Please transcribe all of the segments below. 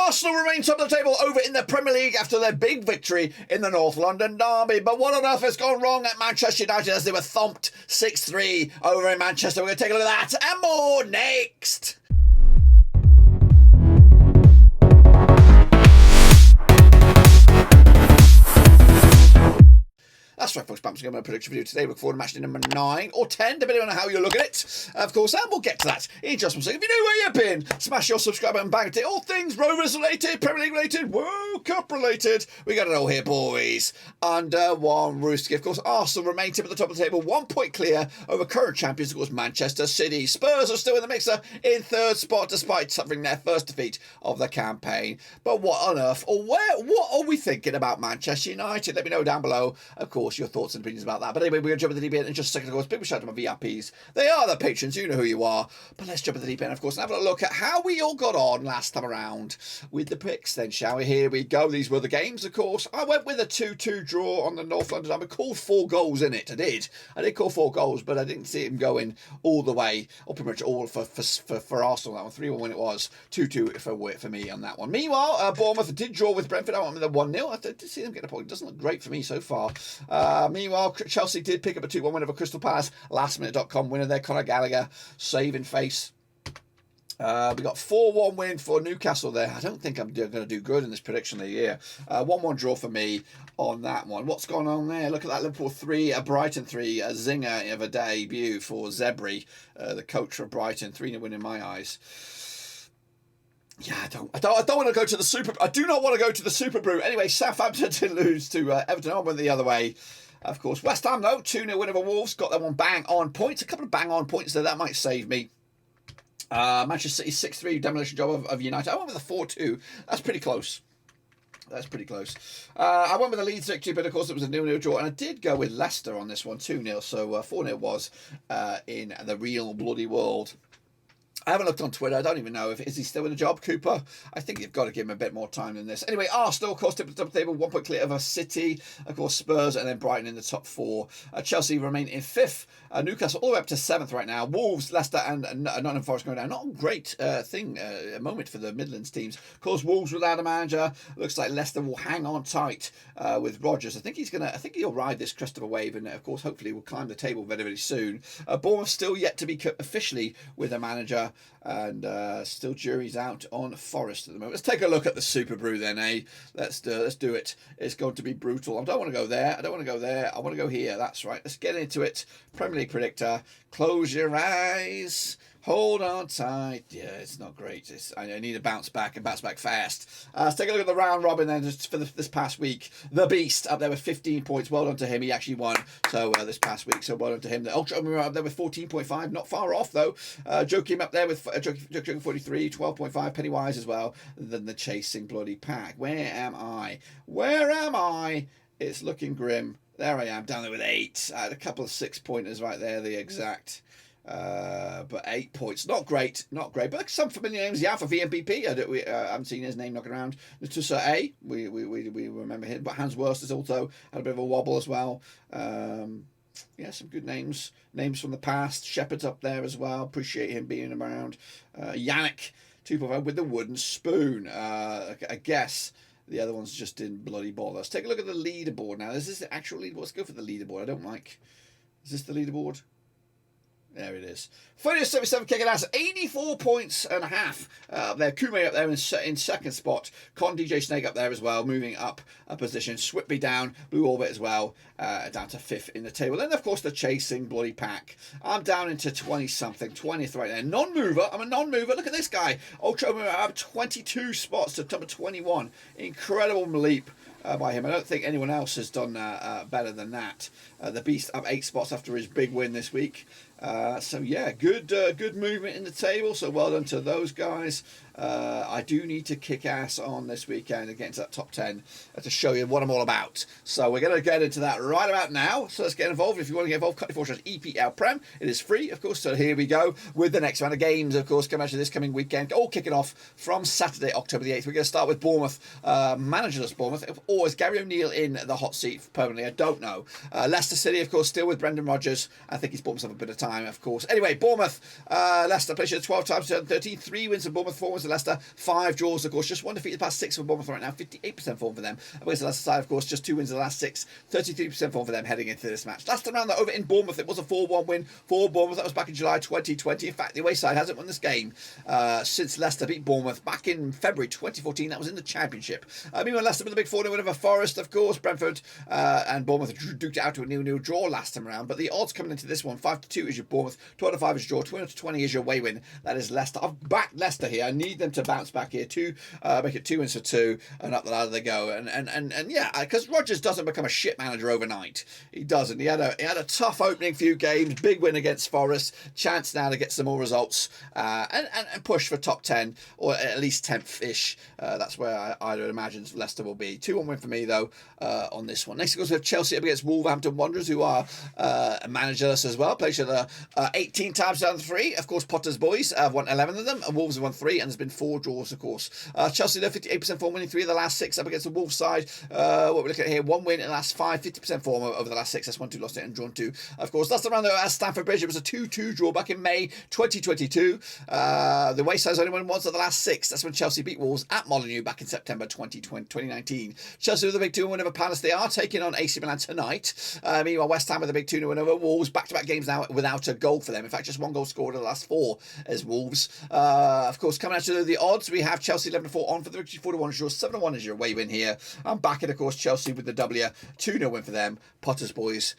Arsenal remain top of the table over in the Premier League after their big victory in the North London derby. But what on earth has gone wrong at Manchester United as they were thumped 6-3 over in Manchester? We're going to take a look at that and more next. That's right, folks. Bam's going to prediction video today. Look forward to matchday number 9 or 10, depending on how you look at it. Of course, and we'll get to that in just one second. If you know where you've been, smash your subscribe button, bang it. All things Rovers related, Premier League related, World Cup related. We got it all here, boys. Under one rooster. Of course, Arsenal remain tip at the top of the table, 1 point clear over current champions, of course, Manchester City. Spurs are still in the mixer in third spot, despite suffering their first defeat of the campaign. But what on earth, or what are we thinking about Manchester United? Let me know down below, of course, your thoughts and opinions about that. But anyway, we're going to jump into the deep end in just a second. Of course, big shout out to my VIPs. They are the patrons. You know who you are. But let's jump into the deep end, of course, and have a look at how we all got on last time around with the picks then, shall we? Here we go. These were the games, of course. I went with a 2-2 draw on the North London. I called 4 goals in it. I did call 4 goals, but I didn't see him going all the way, or pretty much all for Arsenal. That one, 3-1 when it was, 2-2 for me on that one. Meanwhile, Bournemouth did draw with Brentford. I went with a 1-0. I did see them get a point. It doesn't look great for me so far. Meanwhile, Chelsea did pick up a 2-1 win over Crystal Palace. Lastminute.com winner there, Conor Gallagher, saving face. We got 4-1 win for Newcastle there. I don't think I'm going to do good in this prediction of the year. 1-1 draw for me on that one. What's going on there? Look at that. Liverpool 3, Brighton 3, a zinger of a debut for Zebri, the coach for Brighton. 3-0 win in my eyes. Yeah, I don't want to go to the Super. I do not want to go to the Super Brew. Anyway, Southampton did lose to Everton. I went the other way. Of course, West Ham though, 2-0 win over Wolves. Got that one bang on points. A couple of bang on points there. That might save me. Manchester City 6-3 demolition job of United. I went with a 4-2. That's pretty close. I went with the Leeds victory, but of course it was a 0-0 draw, and I did go with Leicester on this one, 2-0. So 4-0 was in the real bloody world. I haven't looked on Twitter. I don't even know is he still in a job, Cooper? I think you've got to give him a bit more time than this. Anyway, Arsenal, of course, tip of the top of the table, 1 point clear over City. Of course, Spurs and then Brighton in the top 4. Chelsea remain in 5th. Newcastle all the way up to 7th right now. Wolves, Leicester and Nottingham Forest going down. Not a great moment for the Midlands teams. Of course, Wolves without a manager. Looks like Leicester will hang on tight with Rodgers. I think he'll ride this crest of a wave, and of course, hopefully, will climb the table very, very soon. Bournemouth still yet to be officially with a manager. And still jury's out on Forest at the moment. Let's take a look at the Super Brew then, eh? Let's do it. It's going to be brutal. I don't want to go there. I want to go here. That's right. Let's get into it. Premier League predictor. Close your eyes. Hold on tight. Yeah, it's not great. I need a bounce back and bounce back fast. Let's take a look at the round robin then just for this past week. The Beast up there with 15 points. Well done to him. He actually won. So this past week. So well done to him. The Ultra up there with 14.5. Not far off though. Joachim up there with Joachim 43, 12.5. Pennywise as well. Then the chasing bloody pack. Where am I? It's looking grim. There I am down there with 8. I had a couple of 6-pointers right there. The exact. But 8 points, not great, but some familiar names. Yeah, for VMPP, I haven't seen his name knocking around. Natusa A, we remember him, but Hans Wurst has also had a bit of a wobble as well. Yeah, some good names from the past. Shepherd's up there as well. Appreciate him being around. Yannick 2.5 with the wooden spoon. I guess the other one's just didn't bloody bother. Let's take a look at the leaderboard now. Is this the actual leaderboard? Let's go for the leaderboard. I don't like. Is this the leaderboard? There it is. 30-77 kicking ass. 84 points and a half. There, Kume up there in second spot. Con DJ Snake up there as well, moving up a position. Swipby down, Blue Orbit as well, down to 5th in the table. Then, of course, the chasing bloody pack. I'm down into 20-something, 20th right there. Non-mover. I'm a non-mover. Look at this guy. Ultra mover. I have 22 spots to number 21. Incredible leap. By him. I don't think anyone else has done better than that. The Beast up 8 spots after his big win this week. So yeah, good movement in the table. So well done to those guys. I do need to kick ass on this weekend and get into that top 10 to show you what I'm all about. So we're going to get into that right about now. So let's get involved. If you want to get involved, cut your EPL Prem. It is free, of course. So here we go with the next round of games, of course, coming out this coming weekend. All kicking off from Saturday, October the 8th. We're going to start with Bournemouth, managerless Bournemouth. Or is Gary O'Neill in the hot seat permanently? I don't know. Leicester City, of course, still with Brendan Rodgers. I think he's bought himself a bit of time. time, of course. Anyway, Bournemouth, Leicester, played 12 times, 2013. 3 wins for Bournemouth, 4 wins for Leicester, 5 draws, of course. Just 1 defeat the past 6 for Bournemouth right now, 58% form for them. Against the Leicester side, of course, just 2 wins in the last 6, 33% form for them heading into this match. Last time round, over in Bournemouth, it was a 4-1 win for Bournemouth. That was back in July 2020. In fact, the away side hasn't won this game since Leicester beat Bournemouth back in February 2014. That was in the Championship. Meanwhile, Leicester with a big 4-0 win over Forest, of course. Brentford and Bournemouth duked it out to a 0-0 draw last time around. But the odds coming into this one, 5-2 is your Bournemouth, 12-5 is your draw, 20-20 is your away win. That is Leicester. I've backed Leicester here. I need them to bounce back here too. Make it 2 wins for 2, and up the ladder they go. And yeah, because Rodgers doesn't become a shit manager overnight. He doesn't. He had a tough opening few games, big win against Forest. Chance now to get some more results and push for top 10 or at least 10th-ish. That's where I would imagine Leicester will be. 2-1 win for me though on this one. Next, of course, we have Chelsea up against Wolverhampton Wanderers, who are managerless as well. Played each other 18 times down to 3. Of course, Potter's boys have won 11 of them, and Wolves have won 3, and there's been 4 draws, of course. Chelsea, though, 58% form, winning 3 of the last 6 up against the Wolves side. What we're looking at here, 1 win in the last 5, 50% form over the last 6. That's 1-2 lost it and drawn 2. Of course, last time around though at Stamford Bridge, it was a 2-2 draw back in May 2022. The Wayside's only won once of the last 6. That's when Chelsea beat Wolves at Molineux back in September 2019. Chelsea with a big 2-1 win over Palace. They are taking on AC Milan tonight. Meanwhile, West Ham with a big 2-0 win over Wolves. Back-to-back games now without a goal for them. In fact, just 1 goal scored in the last 4 as Wolves. Of course, coming out to the odds, we have Chelsea 11-4 on for the victory, 4-1 is yours, 7-1 is your away win here. I'm backing, of course, Chelsea with the W, 2-0 win for them. Potter's boys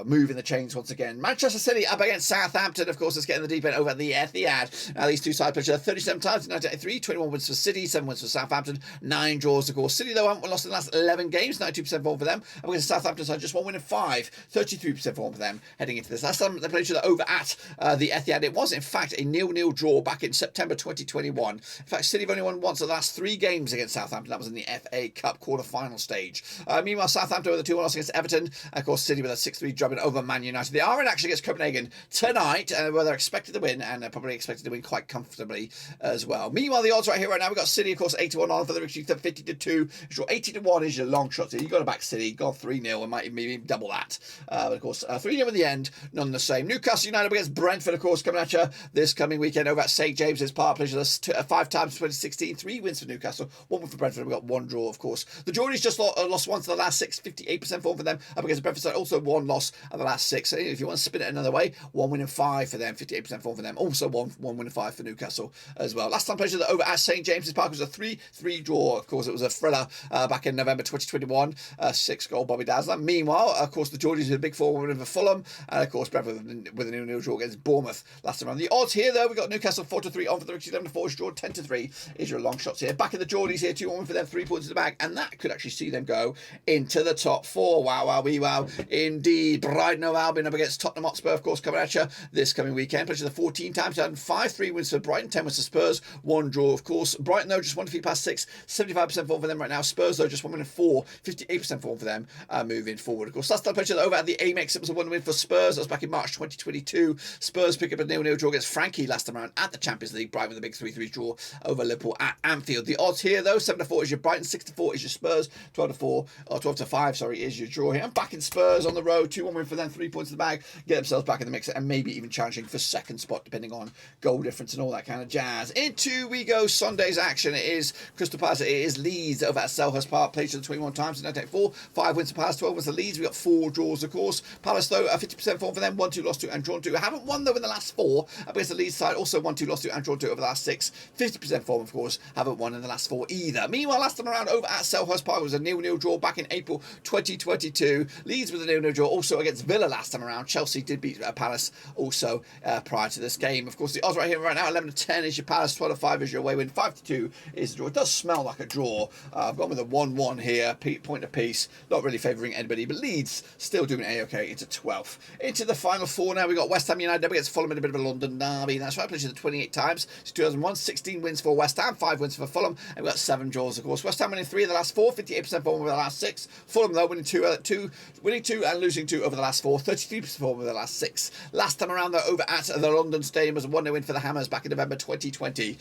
moving the chains once again. Manchester City up against Southampton, of course, is getting the deep end over at the Etihad. Now, these two sides played 37 times in 1983, 21 wins for City, 7 wins for Southampton, 9 draws, of course. City, though, haven't lost in the last 11 games, 92% form for them. Up against Southampton side, just 1 win in 5, 33% form for them heading into this. Last time they played each other over at the Etihad, it was, in fact, a 0-0 draw back in September 2021. In fact, City have only won once of the last 3 games against Southampton. That was in the FA Cup quarter-final stage. Meanwhile, Southampton with a 2-1 loss against Everton. Of course, City with a 6-3 drubbing over Man United. They are in action against Copenhagen tonight, where they're expected to win, and they're probably expected to win quite comfortably as well. Meanwhile, the odds right here, right now, we've got City, of course, 8-1 on for the victory, 50-2. Your 80-1 is your long shot. So you've got to back City, gone 3-0, and might maybe double that. But of course, 3-0 in the end, none the same. Newcastle United against Brentford, of course, coming at you this coming weekend over at St James's Park. Played 5 times 2016, 3 wins for Newcastle, 1 win for Brentford, and we've got 1 draw, of course. The Geordies just lost once to the last 6, 58% form for them. Up against the Brentford side, also 1 loss of the last 6. So if you want to spin it another way, 1 win and 5 for them, 58% form for them. Also 1 win and 5 for Newcastle as well. Last time played over at St James's Park was a 3-3 draw. Of course, it was a thriller back in November 2021. 6-goal Bobby Dazzler. Meanwhile, of course, the Geordies with a big 4-1 win over Fulham, and of course Brentford with a 0-0 draw against Bournemouth last time around. The odds here, though, we've got Newcastle 4-3 on for the victory, 11-4 is draw, 10-3 is your long shots here. Back in the Geordies here, 2-1 for them, 3 points in the bag, and that could actually see them go into the top 4. Wow, wow, wee, wow. Indeed. Brighton of Albion up against Tottenham Hotspur, of course, coming at you this coming weekend. Played the 14 times, done 5-3 wins for Brighton, 10 wins for Spurs, 1 draw, of course. Brighton, though, just 1 defeat past 6, 75% form for them right now. Spurs, though, just 1 win and 4, 58% form for them moving forward. Of course, last time played over at the Amex, it was a 1 win for Spurs. That was back in March 2022. Spurs pick up a 0-0 draw against Frankie last time around at the Champions League. Brighton with a big 3-3 draw over Liverpool at Anfield. The odds here, though, 7-4 is your Brighton, 6-4 is your Spurs, 12-5, sorry, is your draw here. I'm back in Spurs on the road, 2-1 win for them, 3 points in the bag, get themselves back in the mix, and maybe even challenging for second spot, depending on goal difference and all that kind of jazz. Into we go Sunday's action. It is Crystal Palace, it is Leeds over at Selhurst Park, played to the 21 times in 1984, 5 wins for Palace, 12 wins for Leeds. We got 4 draws, of course. Palace, though, a 50% form for them, 1-2 lost to and drawn 2. Haven't won, though, in the last 4 against the Leeds side, also 1-2 lost to and drawn 2 over the last 6, 50% form, of course. Haven't won in the last 4 either. Meanwhile, last time around over at Selhurst Park, it was a 0-0 draw back in April 2022. Leeds with a 0-0 draw also against Villa last time around. Chelsea did beat Palace also prior to this game. Of course, the odds right here right now, 11-10 is your Palace, 12-5 is your away win, 5-2 is the draw. It does smell like a draw. I've gone with a 1-1 here, point apiece, not really favouring anybody, but Leeds still doing A-OK into 12th. Into the final 4 now, we've got West Ham United up against Fulham in a bit of a London derby. That's right, played the 28 times. It's 2001, 16 wins for West Ham, 5 wins for Fulham, and we've got 7 draws, of course. West Ham winning 3 of the last 4, 58% form over the last 6. Fulham, though, winning 2 and losing 2 over the last 4, 33% form over the last 6. Last time around, though, over at the London Stadium was a 1-0 win for the Hammers back in November 2020.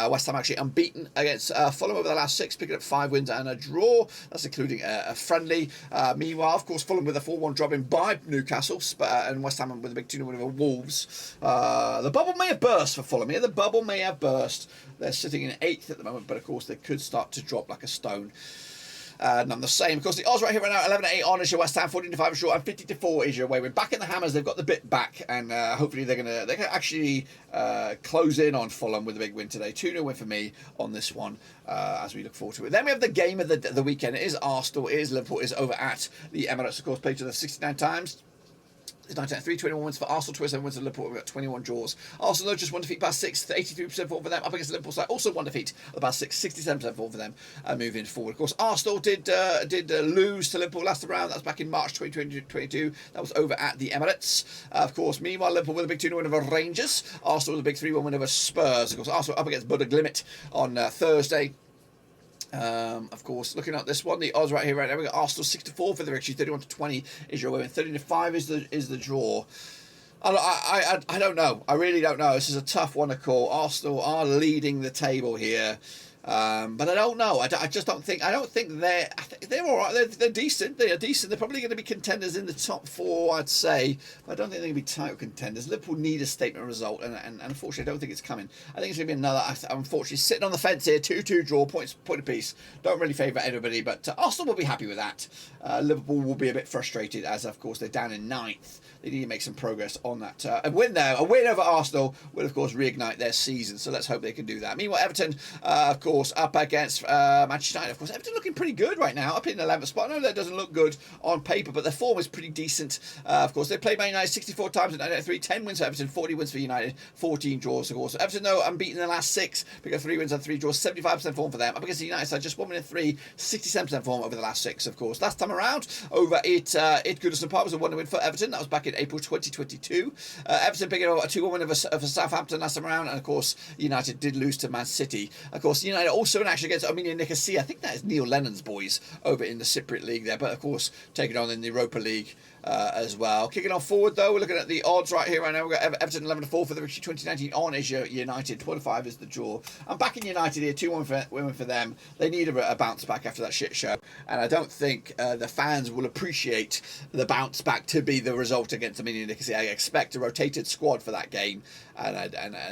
West Ham actually unbeaten against Fulham over the last 6, picking up 5 wins and a draw. That's including a friendly. Meanwhile, of course, Fulham with a 4-1 drubbing by Newcastle, and West Ham Fulham with a big 2-0 win over Wolves. The bubble may have burst for Fulham here. The bubble may have burst. They're sitting in 8th at the moment, but of course they could start to drop like a stone. None the same. Of course, the odds right here right now, 11-8 on is your West Ham, 14-5 short, and 50-4 is your away win. Back in the Hammers, they've got the bit back, and hopefully they can actually close in on Fulham with a big win today. 2-0 win for me on this one as we look forward to it. Then we have the game of the weekend. It is Arsenal, it is Liverpool, it is over at the Emirates. Of course, played to the 69 times. It's 19 21 wins for Arsenal, 27 wins for Liverpool. We've got 21 draws. Arsenal, though, just one defeat past 6, 83% form for them. Up against the Liverpool side, also one defeat the past 6, 67% form for them moving forward. Of course, Arsenal did lose to Liverpool last round. That was back in March 2022. That was over at the Emirates. Of course, meanwhile, Liverpool with a big 2-0 win over Rangers. Arsenal with a big 3-1 win over Spurs. Of course, Arsenal up against Buddha Glimmet on Thursday. Of course, looking at this one, the odds right here, right now, we got Arsenal 6-4 for the victory, 31-20 is your win, 13-5 is the draw. I don't know. I really don't know. This is a tough one to call. Arsenal are leading the table here. But I don't know. I just don't think. I don't think they're all right. They're decent. They are decent. They're probably going to be contenders in the top 4, I'd say. But I don't think they're going to be title contenders. Liverpool need a statement result, and unfortunately, I don't think it's coming. I think it's going to be another. Unfortunately, sitting on the fence here, 2-2 draw, point apiece. Don't really favour anybody, but Arsenal will be happy with that. Liverpool will be a bit frustrated, as of course they're down in 9th. They need to make some progress on that. A win over Arsenal will, of course, reignite their season. So let's hope they can do that. Meanwhile, Everton, of course, up against Manchester United. Of course, Everton looking pretty good right now, up in the 11th spot. I know that doesn't look good on paper, but their form is pretty decent. Of course, they played Man United 64 times in 1993, 10 wins for Everton, 40 wins for United, 14 draws, of course. Everton, though, unbeaten in the last 6, because 3 wins and 3 draws, 75% form for them. Up against the United side, just 1 win and 3, 67% form over the last 6, of course. Last time around, over at Goodison Park was a 1-win for Everton. That was back in April 2022. Everton picking up a 2-1 win over Southampton last time around, and of course United did lose to Man City. Of course, United also in action against Armenia Nicosia. I think that is Neil Lennon's boys over in the Cypriot League there, but of course taking on in the Europa League as well. Kicking on forward though, we're looking at the odds right here right now. We've got Everton 11-4 for the victory, 2019 on is United, 25 is the draw. I'm backing United here, 2-1 win for them. They need a bounce back after that shit show, and I don't think the fans will appreciate the bounce back to be the result against Armenia Nicosia. I expect a rotated squad for that game, and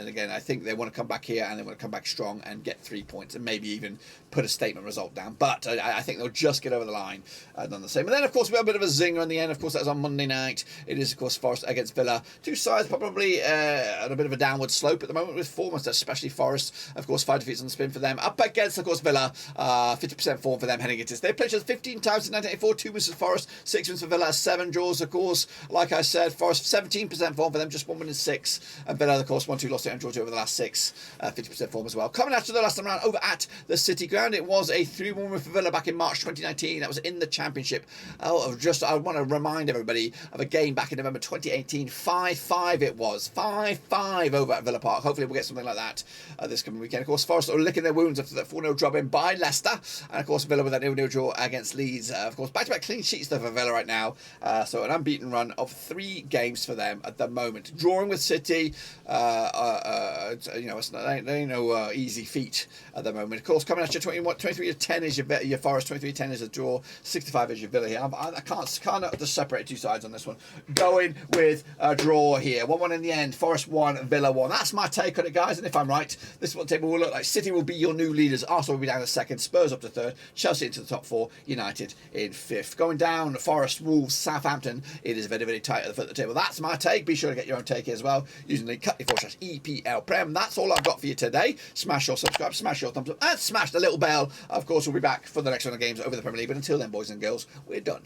again, I think they want to come back here and they want to come back strong and get 3 points and maybe even put a statement result down, but I think they'll just get over the line done the same. And then of course we have a bit of a zinger in the end. Of course that was on Monday night. It is of course Forest against Villa. Two sides probably on a bit of a downward slope at the moment with form, especially Forest. Of course 5 defeats on the spin for them. Up against of course Villa, 50% form for them heading into this. They played just 15 times in 1984, 2 wins for Forest, 6 wins for Villa, 7 draws of course. Like I said, Forest 17% form for them, just 1 win and 6. And Villa of course 1-2 lost to Georgia over the last 6, 50% form as well. Coming after the last time round over at the City Ground, it was a 3-1 win for Villa back in March 2019. That was in the Championship. I want to remind everybody of a game back in November 2018. 5-5 it was. 5-5 over at Villa Park. Hopefully we'll get something like that this coming weekend. Of course, Forest are licking their wounds after that 4-0 drop in by Leicester. And of course, Villa with that 0-0 draw against Leeds. Of course, back-to-back clean sheets though for Villa right now. So an unbeaten run of 3 games for them at the moment. Drawing with City, it's not, they ain't no easy feat at the moment. Of course, coming at you 23-10 is your Forest, 23-10 is a draw, 65 is your Villa here. I can't just separate 2 sides on this one. Going with a draw here. 1-1 in the end. Forest 1, Villa 1. That's my take on it, guys. And if I'm right, this is what the table will look like. City will be your new leaders. Arsenal will be down to 2nd. Spurs up to 3rd. Chelsea into the top 4. United in 5th. Going down, Forest, Wolves, Southampton. It is very, very tight at the foot of the table. That's my take. Be sure to get your own take here as well using the cut.EPL Prem. That's all I've got for you today. Smash your subscribe, smash your thumbs up, and smash the little bell. Of course, we'll be back for the next one of the games over the Premier League. But until then, boys and girls, we're done.